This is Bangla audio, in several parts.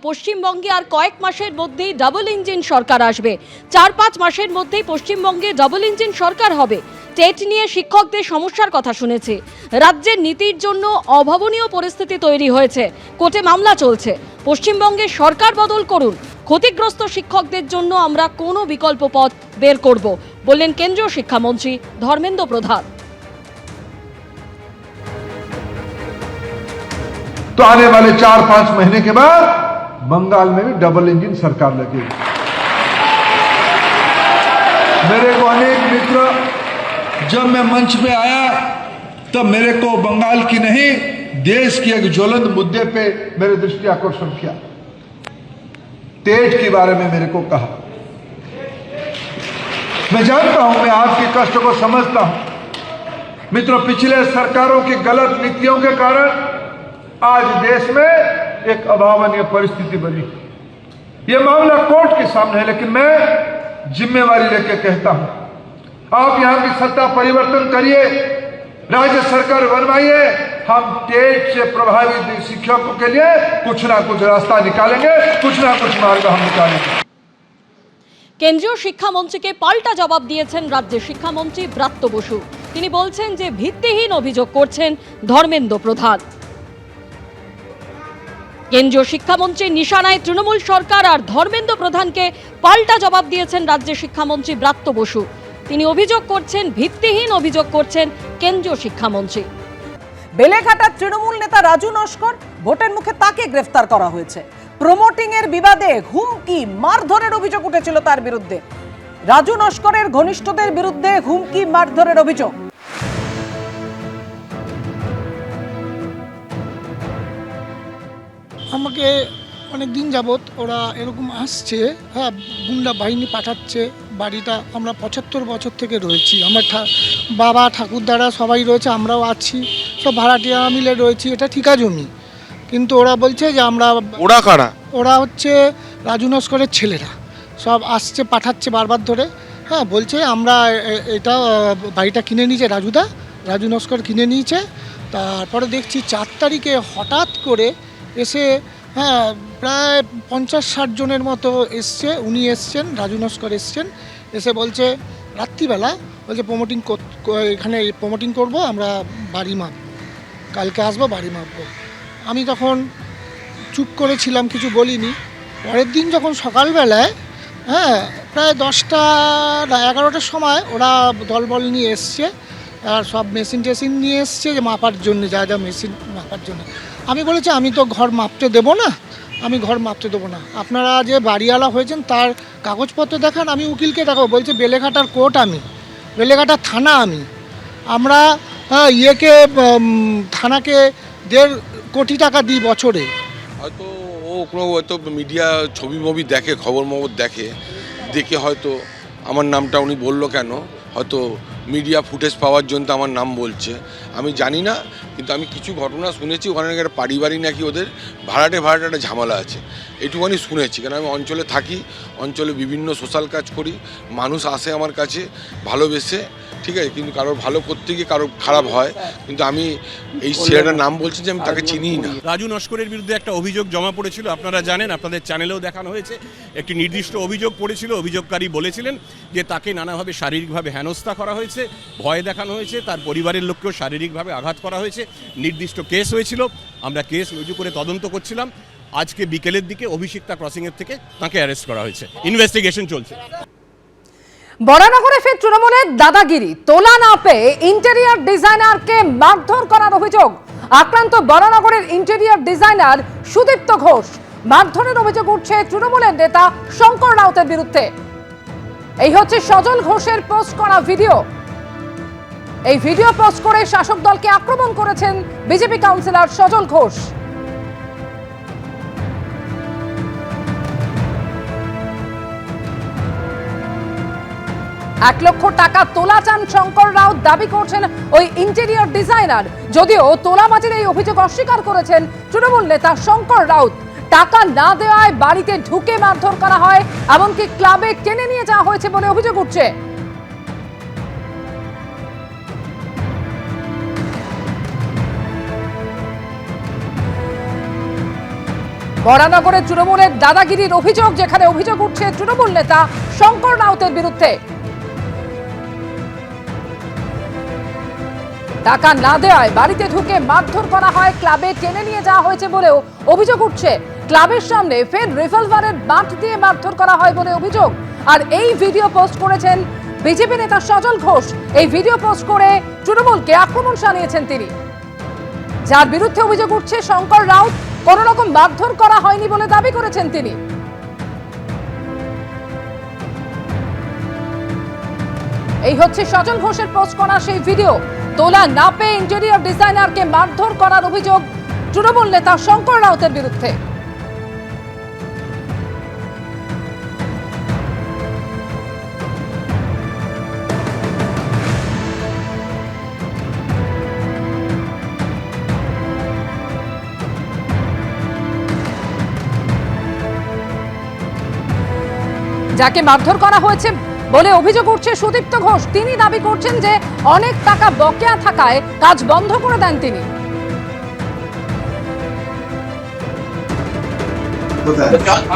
পশ্চিমবঙ্গে আর কয়েক মাসের মধ্যেই ডাবল ইঞ্জিন সরকার আসবে। 4-5 মাসের মধ্যেই পশ্চিমবঙ্গে ডাবল ইঞ্জিন সরকার হবে। টেট নিয়ে শিক্ষকদের সমস্যার কথা শুনেছি। রাজ্যের নীতির জন্য অভাবনীয় পরিস্থিতি তৈরি হয়েছে, কোর্টে মামলা চলছে। পশ্চিমবঙ্গে সরকার বদল করুন, ক্ষতিগ্রস্ত শিক্ষকদের জন্য আমরা কোনো বিকল্প পথ বের করব, বললেন কেন্দ্রীয় শিক্ষামন্ত্রী ধর্মেন্দ্র প্রধান। तो आने वाले 4-5 महीने के बाद बंगाल में भी डबल इंजन सरकार लगेगी। मेरे को अनेक मित्र जब मैं मंच पे आया तब मेरे को बंगाल की नहीं देश की एक ज्वलंत मुद्दे पे मेरे दृष्टि आकर्षण किया। टेट के बारे में मेरे को कहा। मैं जानता हूं, मैं आपके कष्ट को समझता हूं। मित्रों, पिछले सरकारों की गलत नीतियों के कारण आज देश में एक अभावनीय परिस्थिति बनी। यह मामला कोर्ट के सामने है, लेकिन मैं जिम्मेवारी लेकर कहता हूं, आप यहां की सत्ता परिवर्तन करिए, राज्य सरकार बनवाइए। हम टेट से प्रभावित शिक्षकों के लिए कुछ ना कुछ रास्ता निकालेंगे, कुछ ना कुछ मार्ग हम निकालेंगे। কেন্দ্রীয় শিক্ষামন্ত্রীকে পাল্টা জবাব দিয়েছেন রাজ্যের শিক্ষামন্ত্রী ব্রাত্য বসু। তিনি বলছেন যে ভিত্তিহীন অভিযোগ করছেন ধর্মেন্দ্র প্রধান। কেন্দ্রীয় শিক্ষামন্ত্রীর নিশানায় তৃণমূল সরকার আর ধর্মেন্দ্র প্রধানকে পাল্টা জবাব দিয়েছেন রাজ্যের শিক্ষামন্ত্রী ব্রাত্য বসু। তিনি অভিযোগ করছেন, ভিত্তিহীন অভিযোগ করছেন কেন্দ্রীয় শিক্ষামন্ত্রী। বেলেঘাটার তৃণমূল নেতা রাজু নস্কর, ভোটের মুখে তাকে গ্রেফতার করা হয়েছে। প্রমোটিং এর বিবাদে হুমকি মারধরের অভিযোগ উঠেছিল তার বিরুদ্ধে। রাজু নস্করের ঘনিষ্ঠদের বিরুদ্ধে হুমকি মারধরের অভিযোগ। আমাকে অনেক দিন যাবৎ ওরা এরকম আসছে, হ্যাঁ, গুন্ডা বাহিনী পাঠাচ্ছে। বাড়িটা আমরা 75 বছর থেকে রয়েছি, আমার বাবা ঠাকুরদারা সবাই রয়েছে, আমরাও আছি, সব ভাড়াটিয়া মিলে রয়েছি। এটা ঠিকা জমি, কিন্তু ওরা বলছে যে আমরা। ওরা কারা? ওরা হচ্ছে রাজু নস্করের ছেলেরা, সব আসছে, পাঠাচ্ছে বারবার ধরে। হ্যাঁ, বলছে আমরা এটা বাড়িটা কিনে নিয়েছে রাজু নস্কর কিনে নিয়েছে। তারপরে দেখছি 4 তারিখে হঠাৎ করে এসে, হ্যাঁ, প্রায় 50-60 জনের মতো এসছে। উনি এসছেন, রাজু নস্কর এসছেন, এসে বলছে রাত্রিবেলা, বলছে এখানে প্রমোটিং করব, আমরা বাড়ি মাপব, কালকে আসবো, বাড়ি মাপব। আমি তখন চুপ করেছিলাম, কিছু বলিনি। পরের দিন যখন সকালবেলায়, হ্যাঁ, প্রায় 10টা-11টার সময় ওরা দলবল নিয়ে এসছে, আর সব মেশিন টেশিন নিয়ে এসছে যে মাপার জন্য, যা যা মেশিন মাপার জন্য। আমি বলেছি আমি তো ঘর মাপতে দেবো না, আমি ঘর মাপতে দেবো না। আপনারা যে বাড়িওয়ালা হয়েছেন তার কাগজপত্র দেখান, আমি উকিলকে দেখাবো। বলছে বেলেঘাটার কোর্ট আমি, বেলেঘাটার থানা আমি, আমরা থানাকে 1.5 কোটি টাকা দিই বছরে। হয়তো ও কোনো হয়তো মিডিয়া ছবি দেখে, খবর দেখে হয়তো আমার নামটা উনি বললো কেন, হয়তো মিডিয়া ফুটেজ পাওয়ার জন্য আমার নাম বলছে, আমি জানি না। কিন্তু আমি কিছু ঘটনা শুনেছি, ওখানে একটা পারিবারিক নাকি ওদের ভাড়াটে একটা ঝামেলা আছে, এইটুকুনি শুনেছি। কারণ আমি অঞ্চলে থাকি, অঞ্চলে বিভিন্ন সোশ্যাল কাজ করি, মানুষ আসে আমার কাছে ভালোবেসে, ঠিক আছে, কিন্তু কারোর ভালো করতে গিয়ে কারোর খারাপ হয়। কিন্তু আমি এই ছেলেটার নাম বলছি যে আমি তাকে চিনিই না। রাজু নস্করের বিরুদ্ধে একটা অভিযোগ জমা পড়েছিল, আপনারা জানেন, আপনাদের চ্যানেলেও দেখানো হয়েছে। একটি নির্দিষ্ট অভিযোগ পড়েছিল, অভিযোগকারী বলেছিলেন যে তাকে নানাভাবে শারীরিকভাবে হেনস্থা করা হয়েছে, ভয় দেখানো হয়েছে, তার পরিবারের লোককেও শারীরিকভাবে আঘাত করা হয়েছে। নির্দিষ্ট কেস হয়েছিল, আমরা কেস রুজু করে তদন্ত করছিলাম। আজকে বিকেলের দিকে অভিষিক্তা ক্রসিংয়ের থেকে তাকে অ্যারেস্ট করা হয়েছে, ইনভেস্টিগেশন চলছে। বরানগরে ফের তৃণমূলের দাদাগিরি, তোলা না পেয়ে ইন্টেরিয়র ডিজাইনারকে মারধর করার অভিযোগ। আক্রান্ত বরানগরের ইন্টেরিয়র ডিজাইনার সুদীপ্ত ঘোষ। মারধরের অভিযোগ উঠছে তৃণমূলের নেতা শঙ্কর রাউতের বিরুদ্ধে। এই হচ্ছে সজল ঘোষের পোস্ট করা ভিডিও। এই ভিডিও পোস্ট করে শাসক দলকে আক্রমণ করেছেন বিজেপি কাউন্সিলর সজল ঘোষ। 1 লক্ষ টাকা তোলা চান শঙ্কর রাউত, দাবি করছেন ওই ইন্টেরিয়র ডিজাইনার। যদিও তোলাবাজির এই অভিযোগ অস্বীকার করেছেন তৃণমূল নেতা শঙ্কর রাউত। টাকা না দেওয়ায় বাড়িতে ঢুকে মারধর করা হয়, এমনকি ক্লাবে টেনে নিয়ে যাওয়া হয়েছে বলে অভিযোগ উঠছে। বরানগরের তৃণমূলের দাদাগিরির অভিযোগ, যেখানে অভিযোগ উঠছে তৃণমূল নেতা শঙ্কর রাউতের বিরুদ্ধে। টাকা না দেওয়ায় বাড়িতে ঢুকে মারধর করা হয়, ক্লাবে টেনে নিয়ে যাওয়া হয়েছে বলেও অভিযোগ উঠছে। ক্লাবের সামনে ফের রিভলভারের বাঁট দিয়ে মারধর করা হয় বলে অভিযোগ। আর এই ভিডিও পোস্ট করেছেন বিজেপি নেতা সজল ঘোষ। এই ভিডিও পোস্ট করে তৃণমূলকে আক্রমণ শানিয়েছেন তিনি, যার বিরুদ্ধে অভিযোগ উঠছে শঙ্কর রাউত কোনো রকম মারধর করা হয়নি বলে দাবি করেছেন তিনি। এই হচ্ছে সজল ঘোষের পোস্ট করা সেই ভিডিও। তোলা না পেয়ে ইন্টেরিয়র ডিজাইনারকে মারধর করার অভিযোগ তৃণমূল নেতা শঙ্কর রাউতের বিরুদ্ধে। যাকে মারধর করা হয়েছে বলে অভিযোগ উঠছে সুদীপ্ত ঘোষ। তিনি দাবি করছেন যে অনেক টাকা বকেয়া থাকায় কাজ বন্ধ করে দেন তিনি।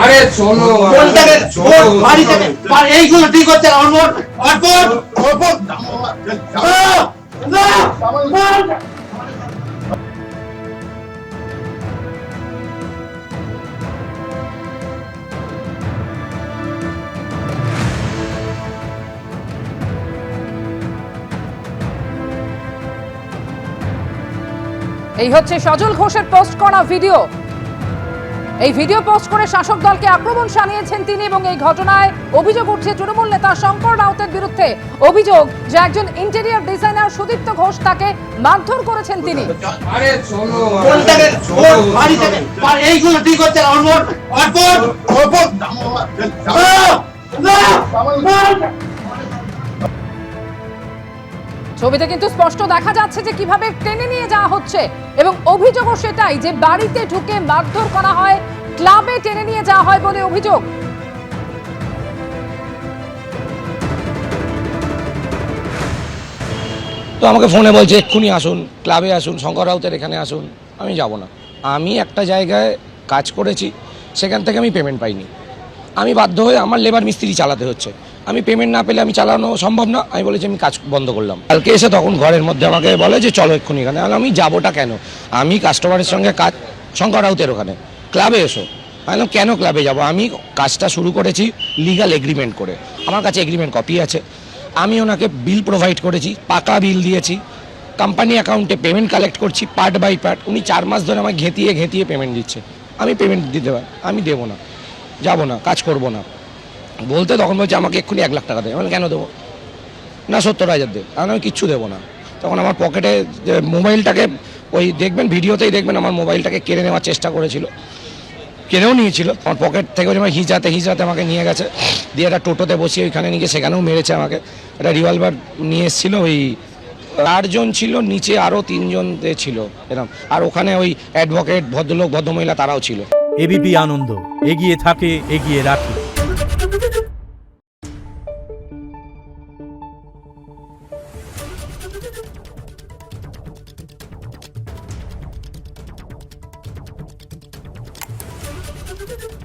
আরে শোনো বাড়ি থেকে এইগুলো ঠিক হচ্ছে এই হচ্ছে সজল ঘোষের পোস্ট করা ভিডিও। এই ভিডিও পোস্ট করে শাসক দলকে আক্রমণ শানিয়েছেন তিনি এবং এই ঘটনায় অভিযোগ উঠছে তৃণমূল নেতা শঙ্কর রাউতের বিরুদ্ধে। অভিযোগ যে একজন ইন্টেরিয়র ডিজাইনার সুদীপ্ত ঘোষ তাকে মারধর করেছেন তিনি। আরে শোনো বাড়ি থেকে এইগুলো ঠিক হচ্ছে ছবিতে কিন্তু স্পষ্ট দেখা যাচ্ছে যে কিভাবে টেনে নিয়ে যাওয়া হচ্ছে এবং অভিযোগও সেটাই যে বাড়িতে ঢুকে মারধর করা হয়, ক্লাবে টেনে নিয়ে যাওয়া হয় বলে অভিযোগ। তো আমাকে ফোনে বলছে এক্ষুনি আসুন, ক্লাবে আসুন, শঙ্কর রাউতের এখানে আসুন। আমি যাব না। আমি একটা জায়গায় কাজ করেছি, সেখান থেকে আমি পেমেন্ট পাইনি। আমি বাধ্য হয়ে আমার লেবার মিস্ত্রি চালাতে হচ্ছে। আমি পেমেন্ট না পেলে আমি চালানো সম্ভব না। আমি বলেছি আমি কাজ বন্ধ করলাম। কালকে এসে তখন ঘরের মধ্যে আমাকে বলে যে চলো এক্ষুনি এখানে। আমি যাবোটা কেন? আমি কাস্টমারের সঙ্গে কাজ শঙ্কর রাউতের ওখানে, ক্লাবে এসো। আমি কেন ক্লাবে যাব? আমি কাজটা শুরু করেছি লিগাল এগ্রিমেন্ট করে। আমার কাছে এগ্রিমেন্ট কপি আছে। আমি ওনাকে বিল প্রোভাইড করেছি, পাকা বিল দিয়েছি। কোম্পানি অ্যাকাউন্টে পেমেন্ট কালেক্ট করছি পার্ট বাই পার্ট। উনি 4 মাস ধরে আমাকে ঘেঁতিয়ে পেমেন্ট দিচ্ছে। আমি পেমেন্ট দিতে পারি, আমি দেবো না, যাবো না, কাজ করবো না বলতে তখন বলছে আমাকে এক্ষুনি 1 লাখ টাকা দেয়। আমি কেন দেবো না? 70,000 দেয়। আমি কিচ্ছু দেবো না। তখন আমার পকেটে মোবাইলটাকে, ওই দেখবেন ভিডিওতেই দেখবেন, আমার মোবাইলটাকে কেড়ে নেওয়ার চেষ্টা করেছিল, কেড়েও নিয়েছিল। আমার পকেট থেকে হিজড়াতে আমাকে নিয়ে গেছে, দিয়ে একটা টোটোতে বসিয়ে ওইখানে নিয়ে সেখানেও মেরেছে আমাকে। একটা রিভলভার নিয়ে এসেছিল। ওই 8 জন ছিল, নিচে আরও 3 জন ছিল এরকম। আর ওখানে ওই অ্যাডভোকেট, ভদ্রলোক, ভদ্রমহিলা তারাও ছিল। এবিপি আনন্দ, এগিয়ে থাকে, এগিয়ে রাখে। Thank you.